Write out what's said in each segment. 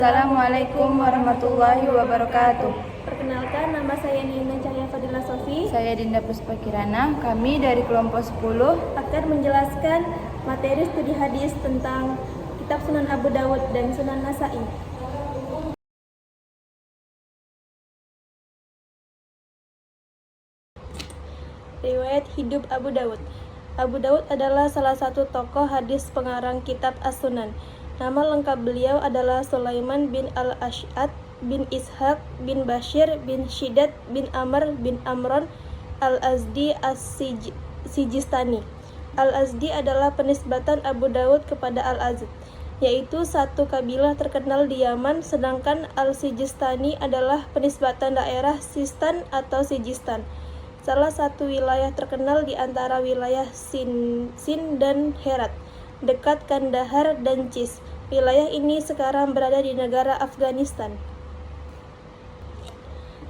Assalamualaikum warahmatullahi wabarakatuh. Perkenalkan, nama saya Nina Cahya Fadila Sofi. Saya Dinda Puspa Kirana. Kami dari kelompok 10 akan menjelaskan materi studi hadis tentang kitab Sunan Abu Dawud dan Sunan Nasa'i. Riwayat hidup Abu Dawud. Abu Dawud adalah salah satu tokoh hadis pengarang kitab As-Sunan. Nama lengkap beliau adalah Sulaiman bin Al-Ash'ad bin Ishaq bin Bashir bin Shiddad bin Amr bin Amron Al-Azdi As-Sijistani. Al-Azdi adalah penisbatan Abu Dawud kepada Al-Azd, yaitu satu kabilah terkenal di Yaman, sedangkan Al-Sijistani adalah penisbatan daerah Sistan atau Sijistan, salah satu wilayah terkenal di antara wilayah Sind dan Herat, dekat Kandahar dan Cis. Wilayah ini sekarang berada di negara Afghanistan.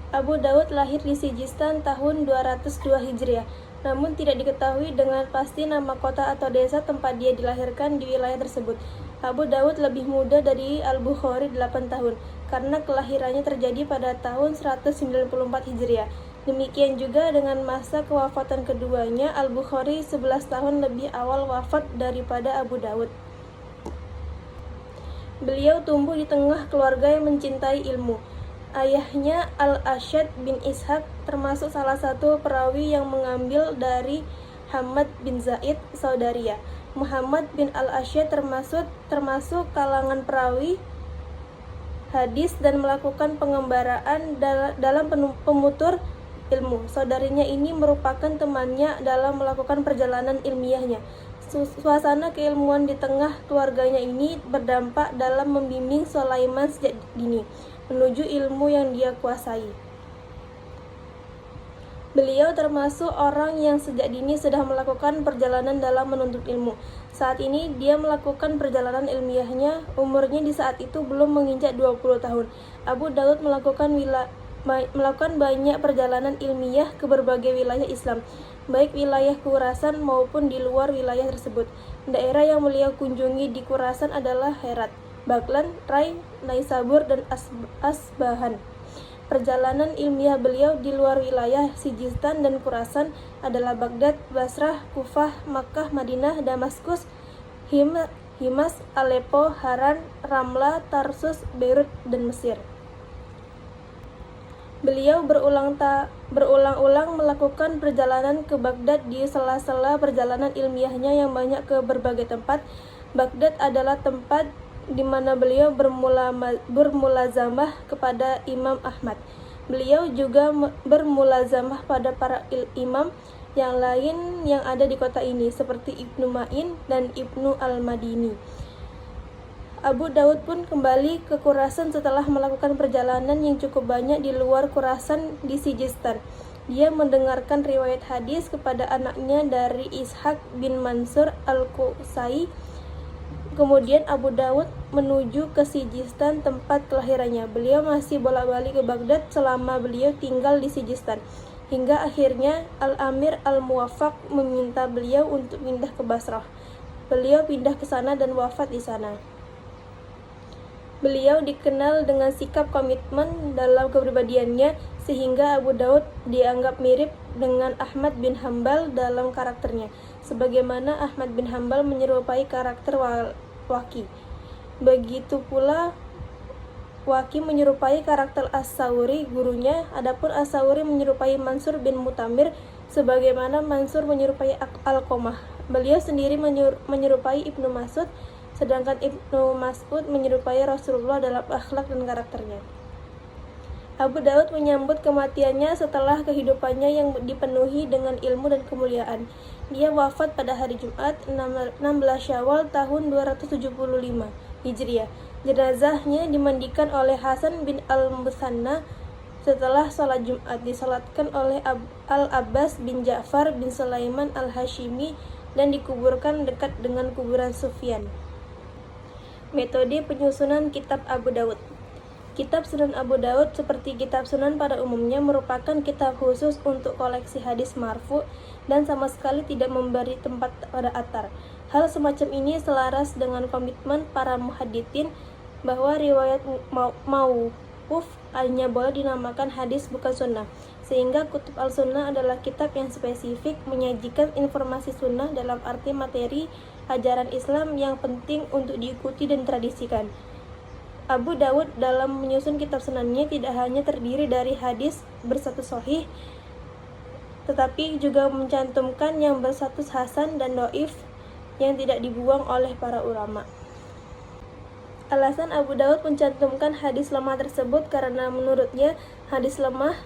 Abu Dawud lahir di Sijistan tahun 202 Hijriah, namun tidak diketahui dengan pasti nama kota atau desa tempat dia dilahirkan di wilayah tersebut. Abu Dawud lebih muda dari Al-Bukhari 8 tahun, karena kelahirannya terjadi pada tahun 194 Hijriah. Demikian juga dengan masa kewafatan keduanya, Al-Bukhari 11 tahun lebih awal wafat daripada Abu Dawud. Beliau tumbuh di tengah keluarga yang mencintai ilmu. Ayahnya Al-Ash'ad bin Ishaq termasuk salah satu perawi yang mengambil dari Hamad bin Zaid, saudaria. Muhammad bin Al-Ash'ad termasuk kalangan perawi hadis dan melakukan pengembaraan dalam pemutur ilmu. Saudarinya ini merupakan temannya dalam melakukan perjalanan ilmiahnya. Suasana keilmuan di tengah keluarganya ini berdampak dalam membimbing Sulaiman sejak dini menuju ilmu yang dia kuasai. Beliau termasuk orang yang sejak dini sudah melakukan perjalanan dalam menuntut ilmu. Saat ini dia melakukan perjalanan ilmiahnya, umurnya di saat itu belum menginjak 20 tahun. Abu Dawud melakukan banyak perjalanan ilmiah ke berbagai wilayah Islam, baik wilayah Khurasan maupun di luar wilayah tersebut. Daerah yang beliau kunjungi di Khurasan adalah Herat, Baglan, Rai, Naisabur, dan Asbahan. Perjalanan ilmiah beliau di luar wilayah Sijistan dan Khurasan adalah Baghdad, Basrah, Kufah, Makkah, Madinah, Damaskus, Himas, Aleppo, Haran, Ramla, Tarsus, Beirut, dan Mesir. Beliau berulang-ulang melakukan perjalanan ke Baghdad di sela-sela perjalanan ilmiahnya yang banyak ke berbagai tempat. Baghdad adalah tempat di mana beliau bermulazamah kepada Imam Ahmad. Beliau juga bermulazamah pada para imam yang lain yang ada di kota ini, seperti Ibnu Ma'in dan Ibnu Al-Madini. Abu Dawud pun kembali ke Khurasan setelah melakukan perjalanan yang cukup banyak di luar Khurasan di Sijistan. Dia mendengarkan riwayat hadis kepada anaknya dari Ishaq bin Mansur Al-Qusai. Kemudian Abu Dawud menuju ke Sijistan, tempat kelahirannya. Beliau masih bolak-balik ke Baghdad selama beliau tinggal di Sijistan, hingga akhirnya Al-Amir Al-Muwaffaq meminta beliau untuk pindah ke Basrah. Beliau pindah ke sana dan wafat di sana. Beliau dikenal dengan sikap komitmen dalam kepribadiannya, sehingga Abu Dawud dianggap mirip dengan Ahmad bin Hambal dalam karakternya, sebagaimana Ahmad bin Hambal menyerupai karakter Waki. Begitu pula Waki menyerupai karakter As-Sawri, gurunya. Adapun As-Sawri menyerupai Mansur bin Mutamir, sebagaimana Mansur menyerupai Alqomah. Beliau sendiri menyerupai Ibnu Mas'ud, sedangkan Ibnu Mas'ud menyerupai Rasulullah dalam akhlak dan karakternya. Abu Dawud menyambut kematiannya setelah kehidupannya yang dipenuhi dengan ilmu dan kemuliaan. Dia wafat pada hari Jumat 16 Syawal tahun 275 Hijriah. Jenazahnya dimandikan oleh Hasan bin Al-Musanna. Setelah sholat Jumat, disalatkan oleh Al-Abbas bin Ja'far bin Sulaiman Al-Hashimi dan dikuburkan dekat dengan kuburan Sufyan. Metode penyusunan Kitab Abu Dawud. Kitab Sunan Abu Dawud, seperti kitab Sunan pada umumnya, merupakan kitab khusus untuk koleksi hadis marfu dan sama sekali tidak memberi tempat pada athar. Hal semacam ini selaras dengan komitmen para muhadditsin bahwa riwayat mauquf hanya boleh dinamakan hadis bukan sunnah, sehingga kutub al-sunnah adalah kitab yang spesifik menyajikan informasi sunnah dalam arti materi ajaran Islam yang penting untuk diikuti dan tradisikan. Abu Dawud dalam menyusun kitab sunannya tidak hanya terdiri dari hadis berstatus sahih, tetapi juga mencantumkan yang berstatus hasan dan dhaif yang tidak dibuang oleh para ulama. Alasan Abu Dawud mencantumkan hadis lemah tersebut karena menurutnya hadis lemah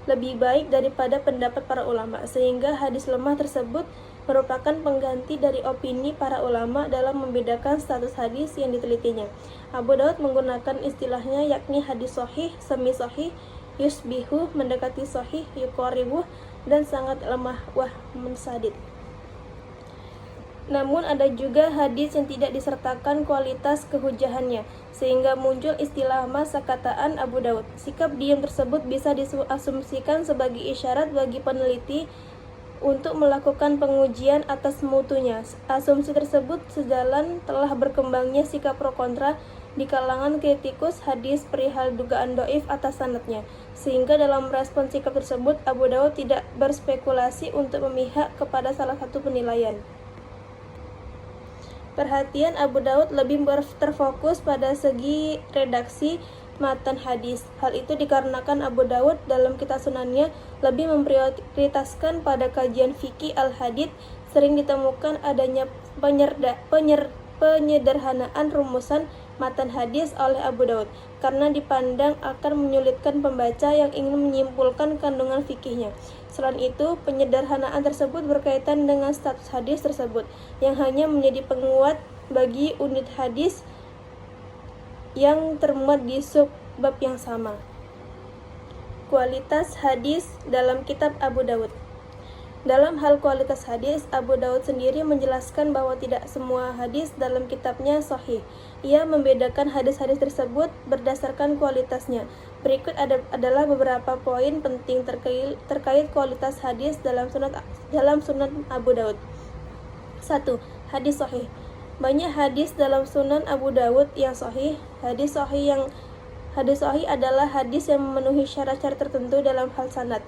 lebih baik daripada pendapat para ulama, sehingga hadis lemah tersebut merupakan pengganti dari opini para ulama dalam membedakan status hadis yang ditelitinya. Abu Daud menggunakan istilahnya yakni hadis sahih, semi sahih, yusbihu, mendekati sahih, yuqaribuh, dan sangat lemah, wah munsadid. Namun ada juga hadis yang tidak disertakan kualitas kehujahannya, sehingga muncul istilah masakataan Abu Daud. Sikap diam tersebut bisa diasumsikan sebagai isyarat bagi peneliti untuk melakukan pengujian atas mutunya. Asumsi tersebut sejalan telah berkembangnya sikap pro kontra di kalangan kritikus hadis perihal dugaan dhaif atas sanadnya, sehingga dalam respon sikap tersebut Abu Daud tidak berspekulasi untuk memihak kepada salah satu penilaian. Perhatian Abu Daud lebih terfokus pada segi redaksi matan hadis. Hal itu dikarenakan Abu Daud dalam kitab sunannya lebih memprioritaskan pada kajian fikih al-hadits. Sering ditemukan adanya penyederhanaan rumusan matan hadis oleh Abu Daud karena dipandang akan menyulitkan pembaca yang ingin menyimpulkan kandungan fikihnya. Selain itu, penyederhanaan tersebut berkaitan dengan status hadis tersebut yang hanya menjadi penguat bagi unit hadis yang termuat di subbab yang sama. Kualitas hadis dalam kitab Abu Daud. Dalam hal kualitas hadis, Abu Daud sendiri menjelaskan bahwa tidak semua hadis dalam kitabnya sahih. Ia membedakan hadis-hadis tersebut berdasarkan kualitasnya. Berikut adalah beberapa poin penting terkait kualitas hadis dalam sunan Abu Daud. 1. Hadis sahih. Banyak hadis dalam sunan Abu Daud yang sahih. Hadis sahih adalah hadis yang memenuhi syarat-syarat tertentu dalam hal sanad,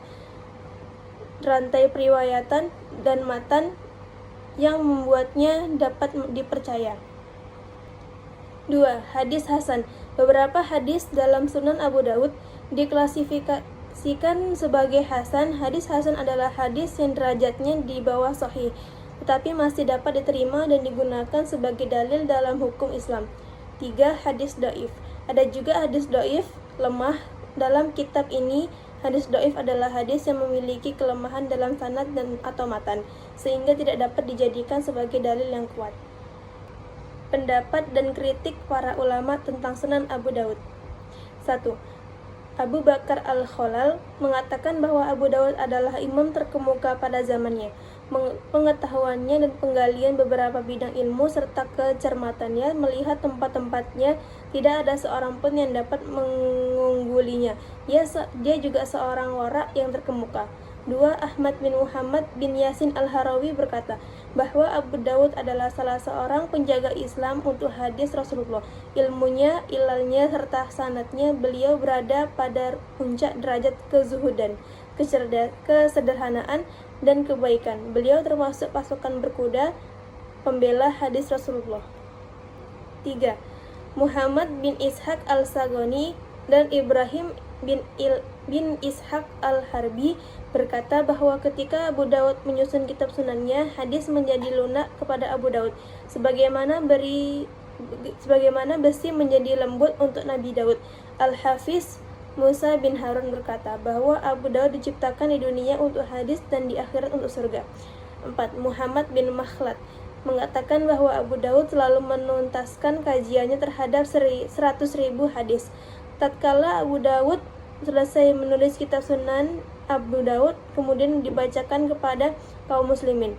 rantai periwayatan, dan matan yang membuatnya dapat dipercaya. 2. Hadis hasan. Beberapa hadis dalam sunan Abu Daud diklasifikasikan sebagai hasan. Hadis hasan adalah hadis yang derajatnya di bawah sahih, tetapi masih dapat diterima dan digunakan sebagai dalil dalam hukum Islam. 3. Hadis dhaif. Ada juga hadis dhaif, lemah. Dalam kitab ini, hadis dhaif adalah hadis yang memiliki kelemahan dalam sanad atau matan, sehingga tidak dapat dijadikan sebagai dalil yang kuat. Pendapat dan kritik para ulama tentang Sunan Abu Daud. 1. Abu Bakar Al-Khalal mengatakan bahwa Abu Daud adalah imam terkemuka pada zamannya. Pengetahuannya dan penggalian beberapa bidang ilmu serta kecermatannya melihat tempat-tempatnya tidak ada seorang pun yang dapat mengunggulinya. Dia juga seorang wara yang terkemuka. 2. Ahmad bin Muhammad bin Yasin Al-Harawi berkata bahwa Abu Daud adalah salah seorang penjaga Islam untuk hadis Rasulullah. Ilmunya, ilalnya, serta sanadnya, beliau berada pada puncak derajat kezuhudan, kesederhanaan, dan kebaikan. Beliau termasuk pasukan berkuda pembela hadis Rasulullah. 3. Muhammad bin Ishaq al-Sagoni dan Ibrahim bin Ishaq al-Harbi berkata bahwa ketika Abu Daud menyusun kitab sunannya, hadis menjadi lunak kepada Abu Daud, sebagaimana besi menjadi lembut untuk Nabi Daud. Al-Hafiz Musa bin Harun berkata bahwa Abu Daud diciptakan di dunia untuk hadis dan di akhirat untuk surga. 4. Muhammad bin Makhlad mengatakan bahwa Abu Daud selalu menuntaskan kajiannya terhadap 100.000 hadis. Tatkala Abu Daud selesai menulis kitab Sunan Abu Daud, kemudian dibacakan kepada kaum muslimin.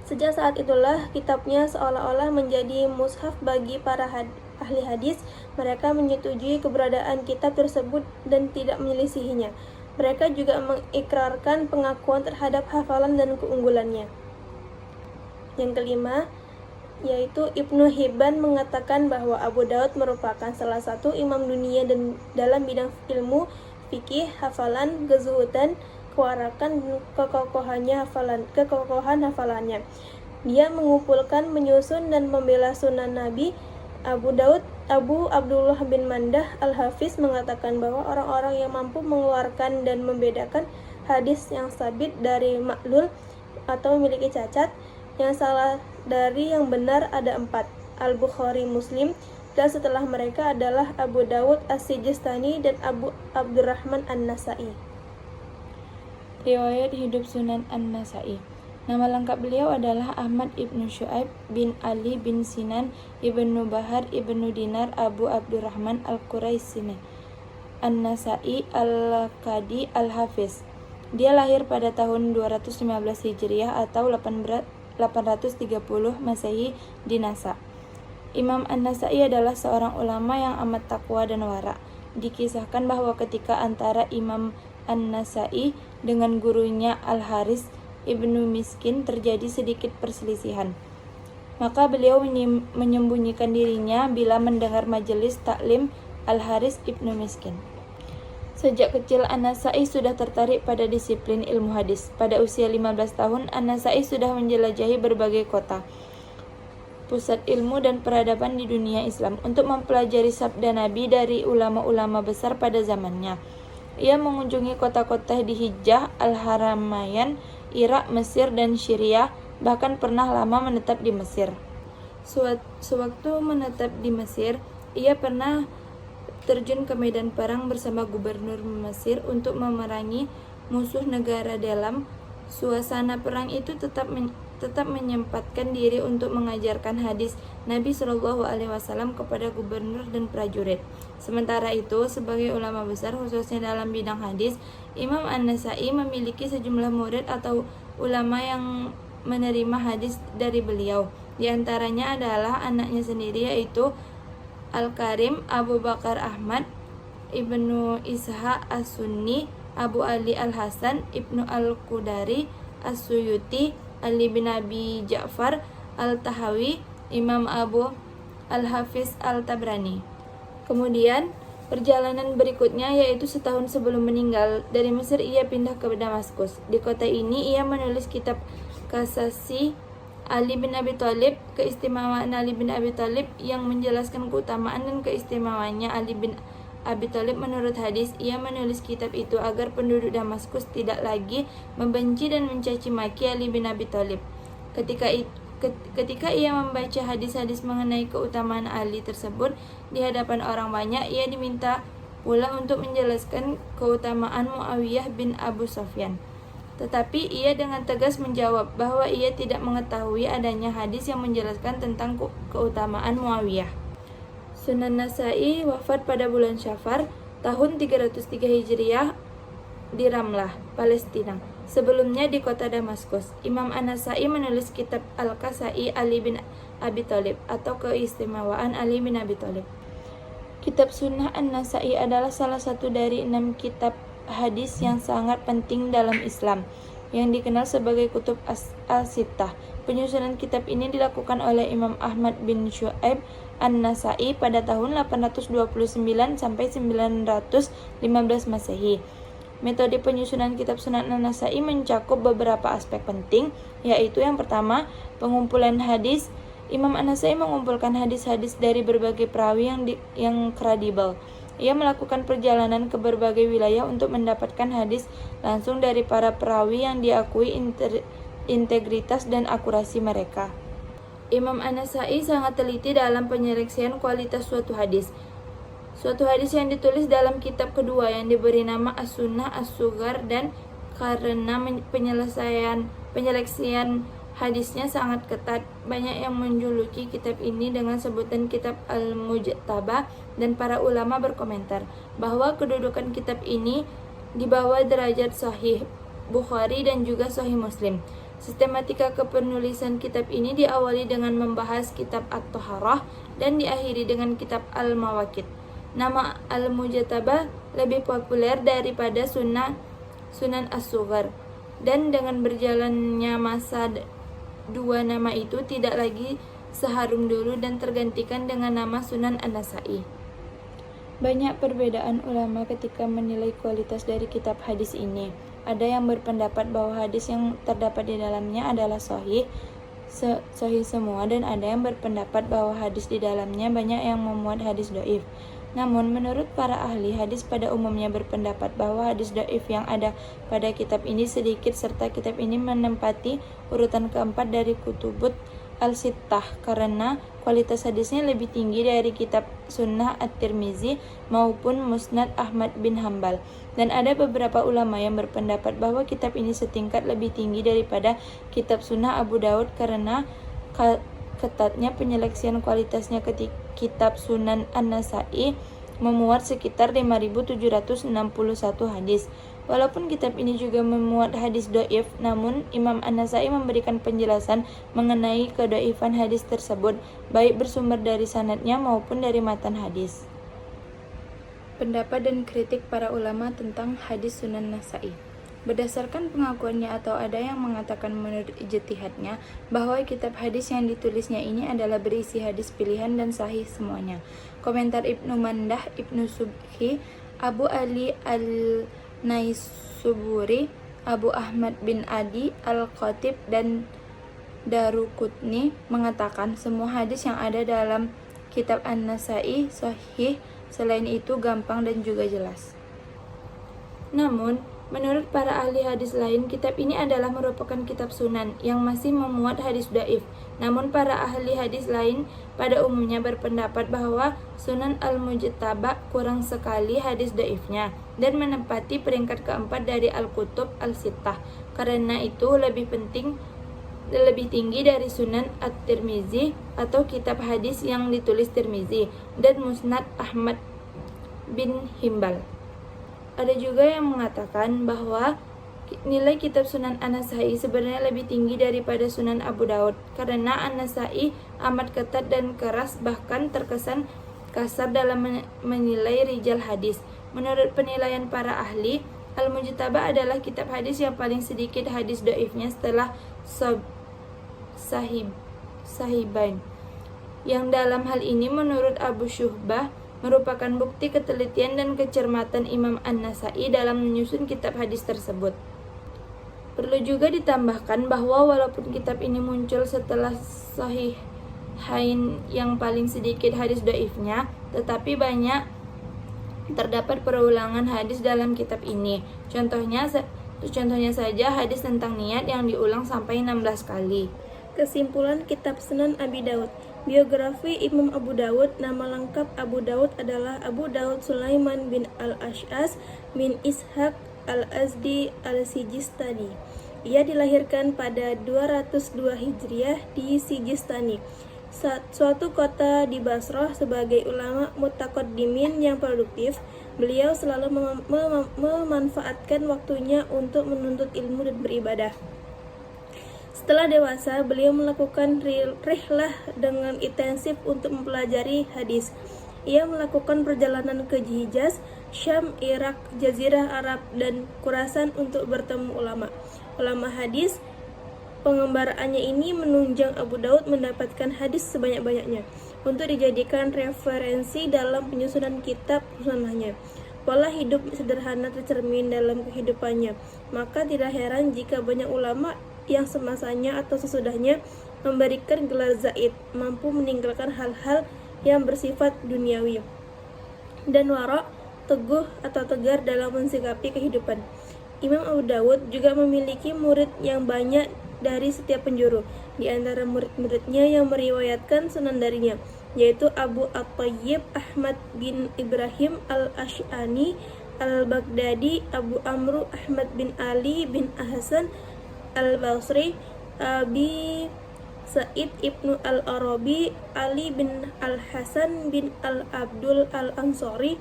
Sejak saat itulah kitabnya seolah-olah menjadi mushaf bagi para ahli hadis. Mereka menyetujui keberadaan kitab tersebut dan tidak menyelisihinya. Mereka juga mengikrarkan pengakuan terhadap hafalan dan keunggulannya. Yang kelima, yaitu Ibnu Hibban mengatakan bahwa Abu Daud merupakan salah satu imam dunia dan dalam bidang ilmu, fikih, hafalan, kezuhudan, kewarakan, dan kekokohan hafalannya. Dia mengumpulkan, menyusun, dan membela sunnah Nabi. Abu Abdullah bin Mandah Al-Hafiz mengatakan bahwa orang-orang yang mampu mengeluarkan dan membedakan hadis yang sabit dari maklul atau memiliki cacat, yang salah dari yang benar ada 4, Al-Bukhari, Muslim, dan setelah mereka adalah Abu Dawud As-Sijistani dan Abu Abdurrahman An-Nasai. Riwayat hidup Sunan An-Nasai. Nama lengkap beliau adalah Ahmad ibnu Syu'aib bin Ali bin Sinan ibnu Bahar ibnu Dinar Abu Abdurrahman Al-Quraisy An-Nasai Al-Qadi Al-Hafiz. Dia lahir pada tahun 215 Hijriah atau 830 Masehi di Nasa. Imam An-Nasai adalah seorang ulama yang amat takwa dan wara. Dikisahkan bahwa ketika antara Imam An-Nasai dengan gurunya Al-Haris Ibnu Miskin terjadi sedikit perselisihan, maka beliau menyembunyikan dirinya bila mendengar majelis taklim Al-Haris Ibnu Miskin. Sejak kecil An-Nasai sudah tertarik pada disiplin ilmu hadis. Pada usia 15 tahun, An-Nasai sudah menjelajahi berbagai kota, pusat ilmu dan peradaban di dunia Islam untuk mempelajari sabda Nabi dari ulama-ulama besar pada zamannya. Ia mengunjungi kota-kota di Hijaz, Al-Haramain, Irak, Mesir, dan Syria, bahkan pernah lama menetap di Mesir. Sewaktu menetap di Mesir, ia pernah terjun ke medan perang bersama gubernur Mesir untuk memerangi musuh negara. Dalam suasana perang itu tetap menyempatkan diri untuk mengajarkan hadis Nabi SAW kepada gubernur dan prajurit. Sementara itu, sebagai ulama besar khususnya dalam bidang hadis, Imam An-Nasai memiliki sejumlah murid atau ulama yang menerima hadis dari beliau. Di antaranya adalah anaknya sendiri, yaitu Al-Karim, Abu Bakar Ahmad, Ibnu Ishaq As-Sunni, Abu Ali Al-Hasan, Ibnu Al-Qudari, As-Suyuti, Ali bin Abi Ja'far Al-Tahawi, Imam Abu Al-Hafiz Al-Tabrani. Kemudian perjalanan berikutnya, yaitu setahun sebelum meninggal dari Mesir, ia pindah ke Damaskus. Di kota ini ia menulis kitab Kasasi Ali bin Abi Thalib, keistimewaan Ali bin Abi Thalib, yang menjelaskan keutamaan dan keistimewaannya Ali bin Abi Thalib menurut hadis. Ia menulis kitab itu agar penduduk Damaskus tidak lagi membenci dan mencaci maki Ali bin Abi Thalib. Ketika ia membaca hadis-hadis mengenai keutamaan Ali tersebut di hadapan orang banyak, ia diminta pula untuk menjelaskan keutamaan Muawiyah bin Abu Sufyan. Tetapi ia dengan tegas menjawab bahwa ia tidak mengetahui adanya hadis yang menjelaskan tentang keutamaan Muawiyah. Sunan Nasai wafat pada bulan Syafar tahun 303 Hijriah di Ramlah, Palestina. Sebelumnya di kota Damaskus. Imam An-Nasai menulis kitab Al-Kasai Ali bin Abi Thalib atau keistimewaan Ali bin Abi Thalib. Kitab Sunnah An-Nasai adalah salah satu dari 6 kitab hadis yang sangat penting dalam Islam, yang dikenal sebagai Kutub As-Sittah. Penyusunan kitab ini dilakukan oleh Imam Ahmad bin Syu'aib An-Nasai pada tahun 829 sampai 915 Masehi. Metode penyusunan kitab Sunan An-Nasai mencakup beberapa aspek penting, yaitu yang pertama, pengumpulan hadis. Imam An-Nasai mengumpulkan hadis-hadis dari berbagai perawi yang kredibel. Ia melakukan perjalanan ke berbagai wilayah untuk mendapatkan hadis langsung dari para perawi yang diakui integritas dan akurasi mereka. Imam An-Nasai sangat teliti dalam penyeleksian kualitas suatu hadis. Suatu hadis yang ditulis dalam kitab kedua yang diberi nama As-Sunnah As-Sughar, dan karena penyeleksian hadisnya sangat ketat, banyak yang menjuluki kitab ini dengan sebutan kitab Al-Mujtabah, dan para ulama berkomentar bahwa kedudukan kitab ini di bawah derajat Sahih Bukhari dan juga Sahih Muslim. Sistematika kepenulisan kitab ini diawali dengan membahas kitab At-Taharah dan diakhiri dengan kitab Al-Mawaqit. Nama Al-Mujtabah lebih populer daripada Sunan As-Sughar, dan dengan berjalannya masa, dua nama itu tidak lagi seharum dulu dan tergantikan dengan nama Sunan An-Nasa'i. Banyak perbedaan ulama ketika menilai kualitas dari kitab hadis ini. Ada yang berpendapat bahwa hadis yang terdapat di dalamnya adalah sahih semua, dan ada yang berpendapat bahwa hadis di dalamnya banyak yang memuat hadis dhaif. Namun, menurut para ahli hadis pada umumnya berpendapat bahwa hadis dhaif yang ada pada kitab ini sedikit, serta kitab ini menempati urutan keempat dari kutubut al-sittah karena kualitas hadisnya lebih tinggi dari kitab Sunnah At-Tirmizi maupun Musnad Ahmad bin Hambal. Dan ada beberapa ulama yang berpendapat bahwa kitab ini setingkat lebih tinggi daripada kitab Sunnah Abu Daud karena ketatnya penyeleksian kualitasnya. Kitab Sunan An-Nasa'i memuat sekitar 5.761 hadis. Walaupun kitab ini juga memuat hadis dhaif, namun Imam An-Nasa'i memberikan penjelasan mengenai kedhaifan hadis tersebut, baik bersumber dari sanadnya maupun dari matan hadis. Pendapat dan kritik para ulama tentang hadis Sunan Nasa'i. Berdasarkan pengakuannya atau ada yang mengatakan menurut ijtihadnya bahwa kitab hadis yang ditulisnya ini adalah berisi hadis pilihan dan sahih semuanya. Komentar Ibnu Mandah, Ibnu Subhi, Abu Ali Al-Naisuburi, Abu Ahmad bin Adi Al-Khatib, dan Daruqutni mengatakan semua hadis yang ada dalam kitab An-Nasa'i sahih, selain itu gampang dan juga jelas. Namun, menurut para ahli hadis lain, kitab ini adalah merupakan kitab sunan yang masih memuat hadis dhaif. Namun para ahli hadis lain pada umumnya berpendapat bahwa Sunan Al-Mujtaba kurang sekali hadis dhaifnya dan menempati peringkat keempat dari Al-Kutub Al-Sittah. Karena itu lebih tinggi dari Sunan At-Tirmizi atau kitab hadis yang ditulis Tirmizi dan Musnad Ahmad bin Himbal. Ada juga yang mengatakan bahwa nilai kitab Sunan An-Nasa'i sebenarnya lebih tinggi daripada Sunan Abu Daud karena An-Nasa'i amat ketat dan keras, bahkan terkesan kasar dalam menilai rijal hadis. Menurut penilaian para ahli, Al-Mujtaba adalah kitab hadis yang paling sedikit hadis dhaifnya setelah Sahibain. Yang dalam hal ini menurut Abu Syuhbah merupakan bukti ketelitian dan kecermatan Imam An-Nasa'i dalam menyusun kitab hadis tersebut. Perlu juga ditambahkan bahwa walaupun kitab ini muncul setelah Sahihain yang paling sedikit hadis dhaifnya, tetapi banyak terdapat perulangan hadis dalam kitab ini. Contohnya saja hadis tentang niat yang diulang sampai 16 kali. Kesimpulan kitab Sunan Abi Daud. Biografi Imam Abu Daud. Nama lengkap Abu Daud adalah Abu Daud Sulaiman bin Al-Ash'as bin Ishaq Al-Azdi Al-Sijistani. Ia dilahirkan pada 202 Hijriah di Sijistani, suatu kota di Basrah. Sebagai ulama mutaqaddimin yang produktif, beliau selalu memanfaatkan waktunya untuk menuntut ilmu dan beribadah. Setelah dewasa, beliau melakukan rihlah dengan intensif untuk mempelajari hadis. Ia melakukan perjalanan ke Hijaz, Syam, Irak, Jazirah Arab, dan Khurasan untuk bertemu ulama hadis. Pengembaraannya ini menunjang Abu Daud mendapatkan hadis sebanyak-banyaknya untuk dijadikan referensi dalam penyusunan kitab sunnahnya. Pola hidup sederhana tercermin dalam kehidupannya, maka tidak heran jika banyak ulama yang semasanya atau sesudahnya memberikan gelar zaid, mampu meninggalkan hal-hal yang bersifat duniawi, dan wara, teguh atau tegar dalam mensikapi kehidupan. Imam Abu Dawud juga memiliki murid yang banyak dari setiap penjuru. Di antara murid-muridnya yang meriwayatkan sunan darinya, yaitu Abu At-Tayyib Ahmad bin Ibrahim Al-Ash'ani Al-Baghdadi, Abu Amru Ahmad bin Ali bin Hasan Al-Basri, Abi Sa'id ibnu Al-Arabi, Ali bin Al-Hasan bin Al-Abdul Al-Ansari,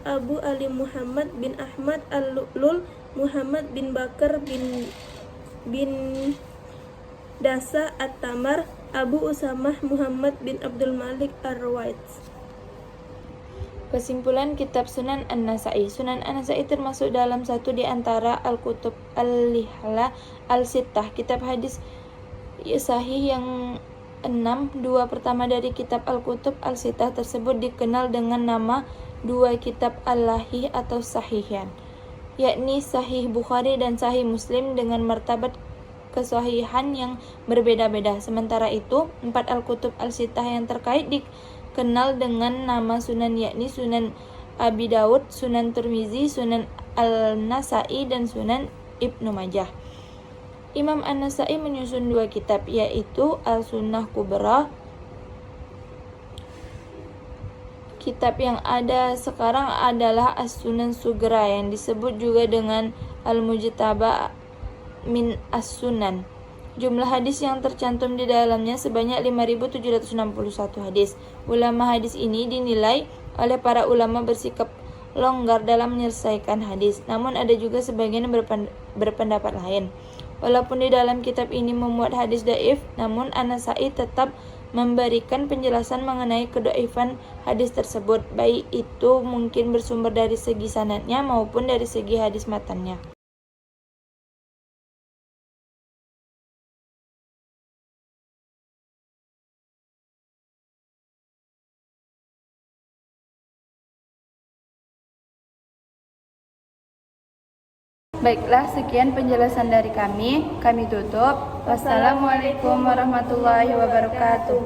Abu Ali Muhammad bin Ahmad Al-Lu'lul, Muhammad bin Bakar bin Dasa At-Tamar, Abu Usamah Muhammad bin Abdul Malik Ar-Rawaits. Kesimpulan kitab Sunan An-Nasa'i. Sunan An-Nasa'i termasuk dalam satu di antara Al-Kutub Al-Lihla Al-Sittah, kitab hadis sahih yang 6. Dua pertama dari kitab Al-Kutub Al-Sittah tersebut dikenal dengan nama dua kitab Al-Lahih atau Sahihan, yakni Sahih Bukhari dan Sahih Muslim dengan martabat kesahihan yang berbeda-beda. Sementara itu, 4 Al-Kutub Al-Sittah yang terkait dikenal dengan nama Sunan, yakni Sunan Abi Daud, Sunan Tirmizi, Sunan Al-Nasai, dan Sunan Ibnu Majah. Imam An-Nasai menyusun dua kitab, yaitu Al-Sunnah Kubra. Kitab yang ada sekarang adalah As-Sunan Sugra yang disebut juga dengan Al-Mujtaba min As-Sunan. Jumlah hadis yang tercantum di dalamnya sebanyak 5.761 hadis. Ulama hadis ini dinilai oleh para ulama bersikap longgar dalam menyelesaikan hadis. Namun ada juga sebagian yang berpendapat lain. Walaupun di dalam kitab ini memuat hadis dhaif, namun An-Nasai tetap memberikan penjelasan mengenai kedhaifan hadis tersebut, baik itu mungkin bersumber dari segi sanadnya maupun dari segi hadis matannya. Baiklah, sekian penjelasan dari kami tutup. Wassalamualaikum warahmatullahi wabarakatuh.